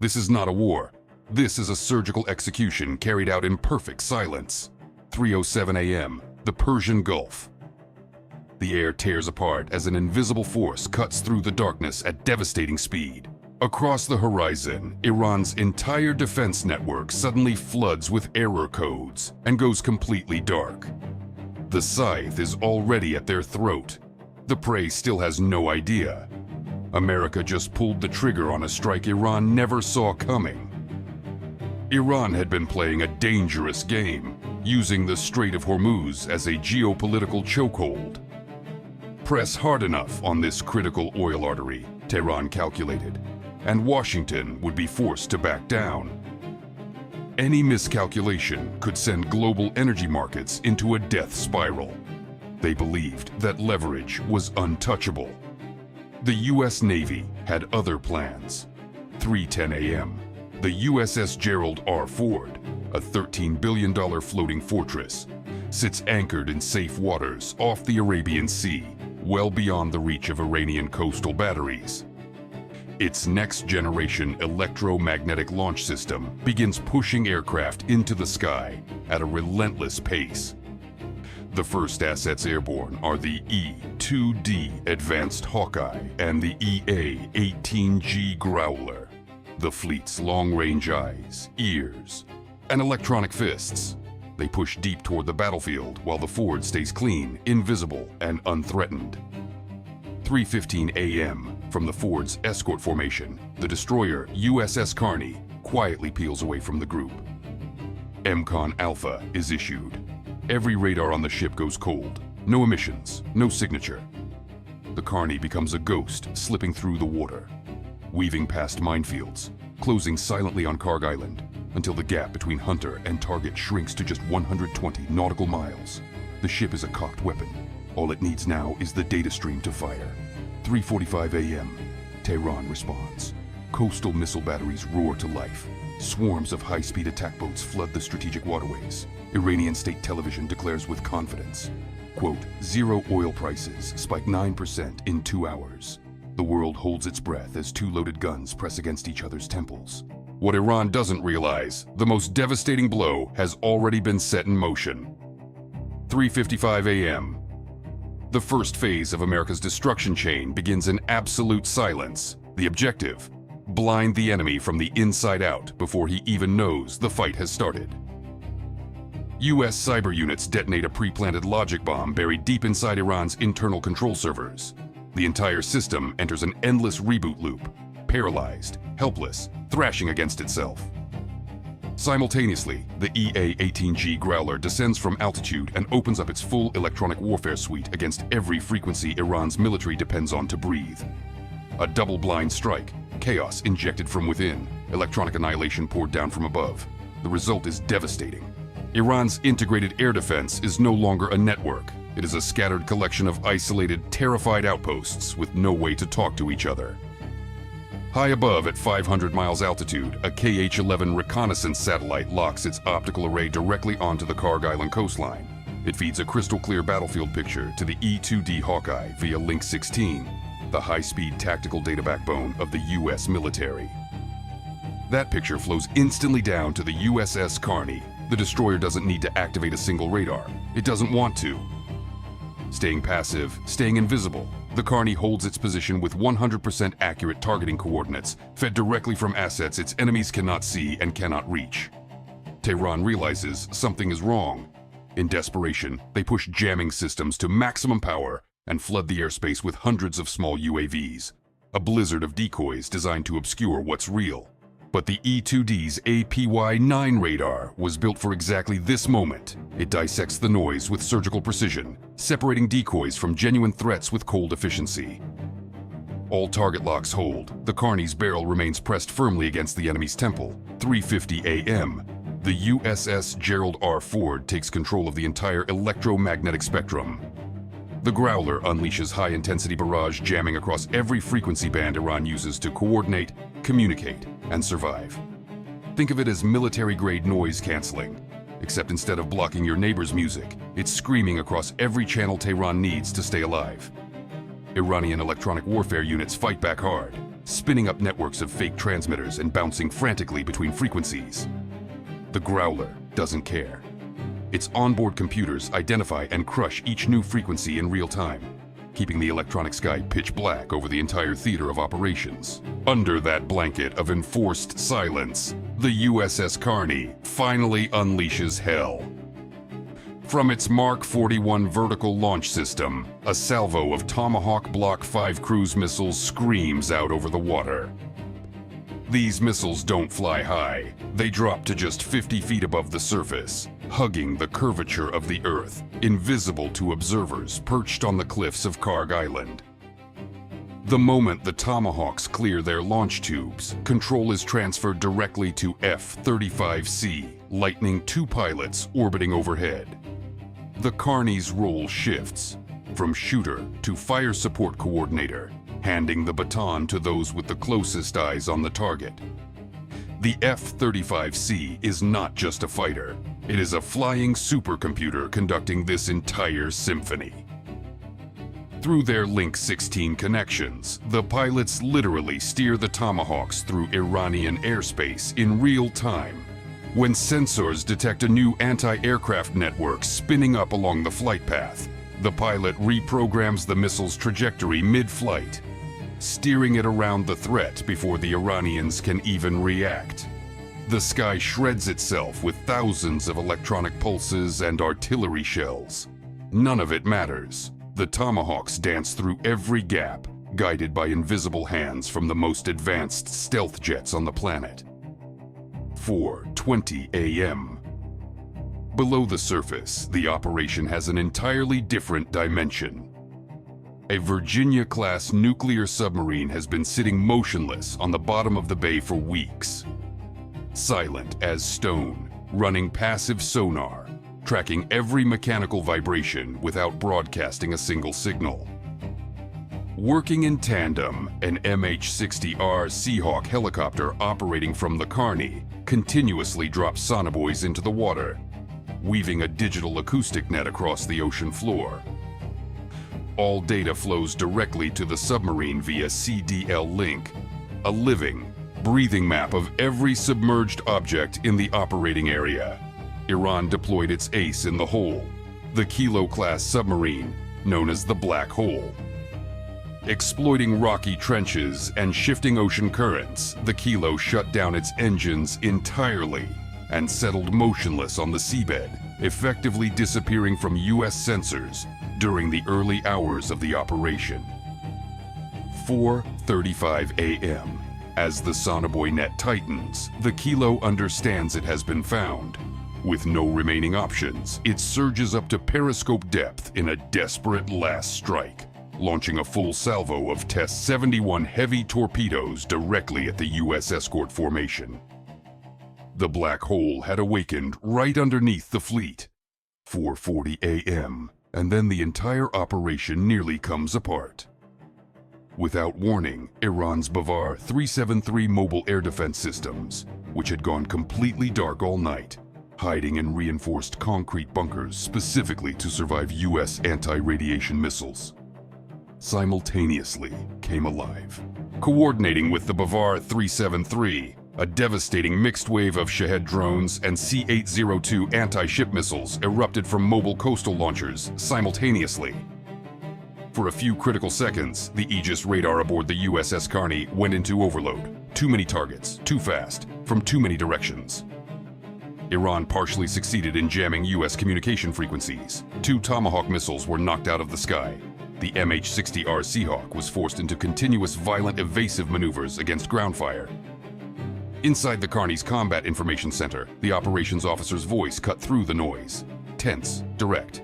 This is not a war. This is a surgical execution carried out in perfect silence. 3:07 a.m., the Persian Gulf. The air tears apart as an invisible force cuts through the darkness at devastating speed. Across the horizon, Iran's entire defense network suddenly floods with error codes and goes completely dark. The scythe is already at their throat. The prey still has no idea. America just pulled the trigger on a strike Iran never saw coming. Iran had been playing a dangerous game, using the Strait of Hormuz as a geopolitical chokehold. Press hard enough on this critical oil artery, Tehran calculated, and Washington would be forced to back down. Any miscalculation could send global energy markets into a death spiral. They believed that leverage was untouchable. The U.S. Navy had other plans. 3:10 a.m. The USS Gerald R. Ford, a $13 billion floating fortress, sits anchored in safe waters off the Arabian Sea, well beyond the reach of Iranian coastal batteries. Its next-generation electromagnetic launch system begins pushing aircraft into the sky at a relentless pace. The first assets airborne are the E-2D Advanced Hawkeye and the EA-18G Growler. The fleet's long-range eyes, ears, and electronic fists. They push deep toward the battlefield while the Ford stays clean, invisible, and unthreatened. 3:15 a.m. From the Ford's escort formation, the destroyer USS Carney quietly peels away from the group. MCON Alpha is issued. Every radar on the ship goes cold. No emissions, no signature. The Carney becomes a ghost slipping through the water, weaving past minefields, closing silently on Karg Island until the gap between hunter and target shrinks to just 120 nautical miles. The ship is a cocked weapon. All it needs now is the data stream to fire. 3:45 a.m. Tehran responds. Coastal missile batteries roar to life. Swarms of high-speed attack boats flood the strategic waterways. Iranian state television declares with confidence, quote, "Zero oil prices spike 9% in 2 hours. The world holds its breath as two loaded guns press against each other's temples." What Iran doesn't realize, the most devastating blow has already been set in motion. 3:55 a.m. The first phase of America's destruction chain begins in absolute silence. The objective: blind the enemy from the inside out before he even knows the fight has started. U.S. cyber units detonate a pre-planted logic bomb buried deep inside Iran's internal control servers. The entire system enters an endless reboot loop, paralyzed, helpless, thrashing against itself. Simultaneously, the EA-18G Growler descends from altitude and opens up its full electronic warfare suite against every frequency Iran's military depends on to breathe. A double-blind strike, chaos injected from within, electronic annihilation poured down from above. The result is devastating. Iran's integrated air defense is no longer a network. It is a scattered collection of isolated, terrified outposts with no way to talk to each other. High above at 500 miles altitude, a KH-11 reconnaissance satellite locks its optical array directly onto the Karg Island coastline. It feeds a crystal-clear battlefield picture to the E-2D Hawkeye via Link 16, the high-speed tactical data backbone of the U.S. military. That picture flows instantly down to the USS Carney. The destroyer doesn't need to activate a single radar. It doesn't want to. Staying passive, staying invisible, the Carney holds its position with 100% accurate targeting coordinates fed directly from assets its enemies cannot see and cannot reach. Tehran realizes something is wrong. In desperation, they push jamming systems to maximum power and flood the airspace with hundreds of small UAVs, a blizzard of decoys designed to obscure what's real. But the E-2D's APY-9 radar was built for exactly this moment. It dissects the noise with surgical precision, separating decoys from genuine threats with cold efficiency. All target locks hold. The Carney's barrel remains pressed firmly against the enemy's temple. 3:50 a.m. The USS Gerald R. Ford takes control of the entire electromagnetic spectrum. The Growler unleashes high-intensity barrage jamming across every frequency band Iran uses to coordinate, communicate, and survive. Think of it as military-grade noise canceling, except instead of blocking your neighbor's music, it's screaming across every channel Tehran needs to stay alive. Iranian electronic warfare units fight back hard. spinning up networks of fake transmitters and bouncing frantically between frequencies. The Growler doesn't care. Its onboard computers identify and crush each new frequency in real time, keeping the electronic sky pitch black over the entire theater of operations. Under that blanket of enforced silence, the USS Carney finally unleashes hell. From its Mark 41 vertical launch system, a salvo of Tomahawk Block 5 cruise missiles screams out over the water. These missiles don't fly high. They drop to just 50 feet above the surface, hugging the curvature of the Earth, invisible to observers perched on the cliffs of Karg Island. The moment the Tomahawks clear their launch tubes, control is transferred directly to F-35C, lightning 2 pilots orbiting overhead. The Carney's role shifts, from shooter to fire support coordinator, handing the baton to those with the closest eyes on the target. The F-35C is not just a fighter. It is a flying supercomputer conducting this entire symphony. Through their Link 16 connections, the pilots literally steer the Tomahawks through Iranian airspace in real time. When sensors detect a new anti-aircraft network spinning up along the flight path, the pilot reprograms the missile's trajectory mid-flight, steering it around the threat before the Iranians can even react. The sky shreds itself with thousands of electronic pulses and artillery shells. None of it matters. The Tomahawks dance through every gap, guided by invisible hands from the most advanced stealth jets on the planet. 4:20 a.m. Below the surface, the operation has an entirely different dimension. A Virginia-class nuclear submarine has been sitting motionless on the bottom of the bay for weeks. Silent as stone, running passive sonar, tracking every mechanical vibration without broadcasting a single signal. Working in tandem, an MH-60R Seahawk helicopter operating from the Carney continuously drops sonobuoys into the water, weaving a digital acoustic net across the ocean floor. All data flows directly to the submarine via CDL link, a living, breathing map of every submerged object in the operating area. Iran deployed its ace in the hole, the Kilo-class submarine, known as the Black Hole. Exploiting rocky trenches and shifting ocean currents, the Kilo shut down its engines entirely and settled motionless on the seabed, effectively disappearing from U.S. sensors during the early hours of the operation. 4:35 a.m. As the sonobuoy net tightens, the Kilo understands it has been found. With no remaining options, it surges up to periscope depth in a desperate last strike, launching a full salvo of Test 71 heavy torpedoes directly at the U.S. escort formation. The Black Hole had awakened right underneath the fleet. 4:40 a.m., and then the entire operation nearly comes apart. Without warning, Iran's Bavar 373 mobile air defense systems, which had gone completely dark all night, hiding in reinforced concrete bunkers specifically to survive U.S. anti-radiation missiles, simultaneously came alive. Coordinating with the Bavar 373, a devastating mixed wave of Shahed drones and C-802 anti-ship missiles erupted from mobile coastal launchers simultaneously. For a few critical seconds, the Aegis radar aboard the USS Carney went into overload. Too many targets, too fast, from too many directions. Iran partially succeeded in jamming U.S. communication frequencies. 2 Tomahawk missiles were knocked out of the sky. The MH-60R Seahawk was forced into continuous violent evasive maneuvers against ground fire. Inside the Carney's Combat Information Center, the operations officer's voice cut through the noise. Tense, direct.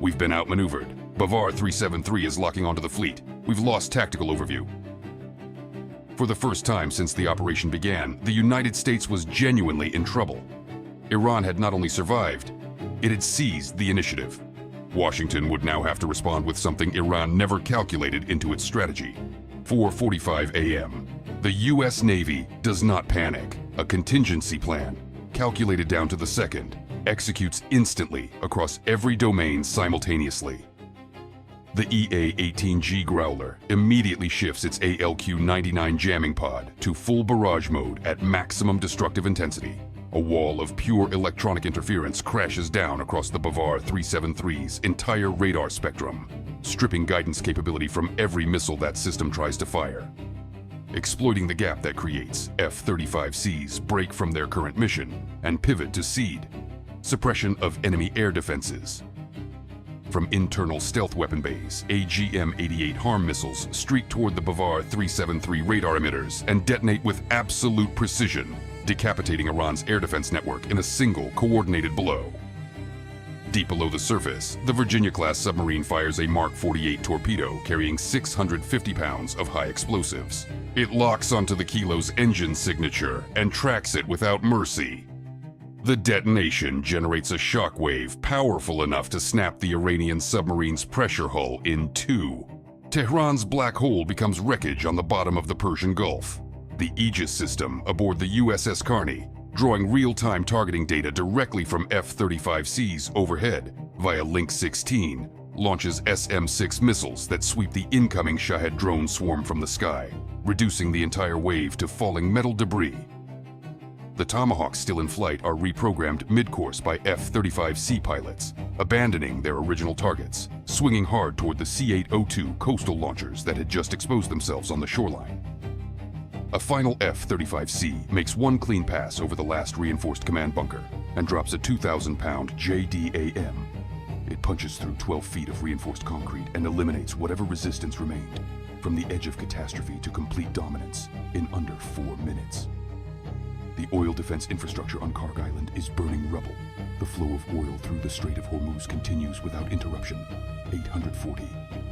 "We've been outmaneuvered. Bavar 373 is locking onto the fleet. We've lost tactical overview." For the first time since the operation began, the United States was genuinely in trouble. Iran had not only survived, it had seized the initiative. Washington would now have to respond with something Iran never calculated into its strategy. 4:45 a.m. The U.S. Navy does not panic. A contingency plan, calculated down to the second, executes instantly across every domain simultaneously. The EA-18G Growler immediately shifts its ALQ-99 jamming pod to full barrage mode at maximum destructive intensity. A wall of pure electronic interference crashes down across the Bavar 373's entire radar spectrum, stripping guidance capability from every missile that system tries to fire. Exploiting the gap that creates, F-35Cs break from their current mission and pivot to SEAD, suppression of enemy air defenses. From internal stealth weapon bays, AGM-88 HARM missiles streak toward the Bavar 373 radar emitters and detonate with absolute precision, decapitating Iran's air defense network in a single coordinated blow. Deep below the surface, the Virginia-class submarine fires a Mark 48 torpedo carrying 650 pounds of high explosives. It locks onto the Kilo's engine signature and tracks it without mercy. The detonation generates a shock wave powerful enough to snap the Iranian submarine's pressure hull in two. Tehran's black hole becomes wreckage on the bottom of the Persian Gulf. The Aegis system aboard the USS Carney, drawing real-time targeting data directly from F-35Cs overhead via Link 16, launches SM-6 missiles that sweep the incoming Shahed drone swarm from the sky, reducing the entire wave to falling metal debris. The Tomahawks still in flight are reprogrammed mid-course by F-35C pilots, abandoning their original targets, swinging hard toward the C-802 coastal launchers that had just exposed themselves on the shoreline. A final F-35C makes one clean pass over the last reinforced command bunker and drops a 2,000-pound JDAM. It punches through 12 feet of reinforced concrete and eliminates whatever resistance remained, from the edge of catastrophe to complete dominance, in under 4 minutes. The oil defense infrastructure on Karg Island is burning rubble. The flow of oil through the Strait of Hormuz continues without interruption. 840.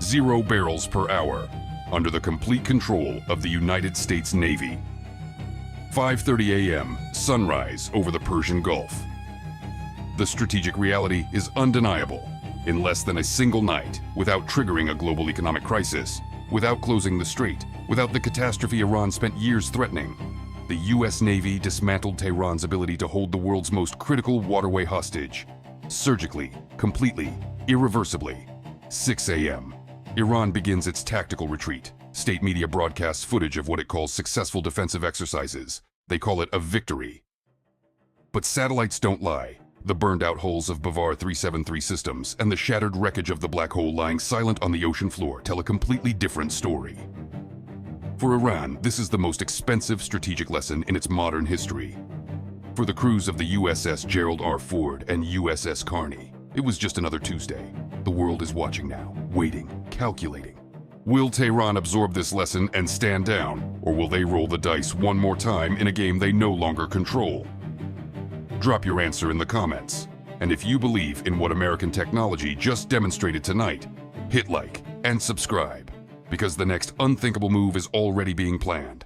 0 barrels per hour, under the complete control of the United States Navy. 5:30 a.m., sunrise over the Persian Gulf. The strategic reality is undeniable. In less than a single night, without triggering a global economic crisis, without closing the strait, without the catastrophe Iran spent years threatening, the U.S. Navy dismantled Tehran's ability to hold the world's most critical waterway hostage. Surgically, completely, irreversibly. 6 a.m. Iran begins its tactical retreat. State media broadcasts footage of what it calls successful defensive exercises. They call it a victory. But satellites don't lie. The burned-out hulls of Bavar 373 systems and the shattered wreckage of the black hole lying silent on the ocean floor tell a completely different story. For Iran, this is the most expensive strategic lesson in its modern history. For the crews of the USS Gerald R. and USS Carney, it was just another Tuesday. The world is watching now, waiting, calculating. Will Tehran absorb this lesson and stand down, or will they roll the dice one more time in a game they no longer control? Drop your answer in the comments. And if you believe in what American technology just demonstrated tonight, hit like and subscribe, because the next unthinkable move is already being planned.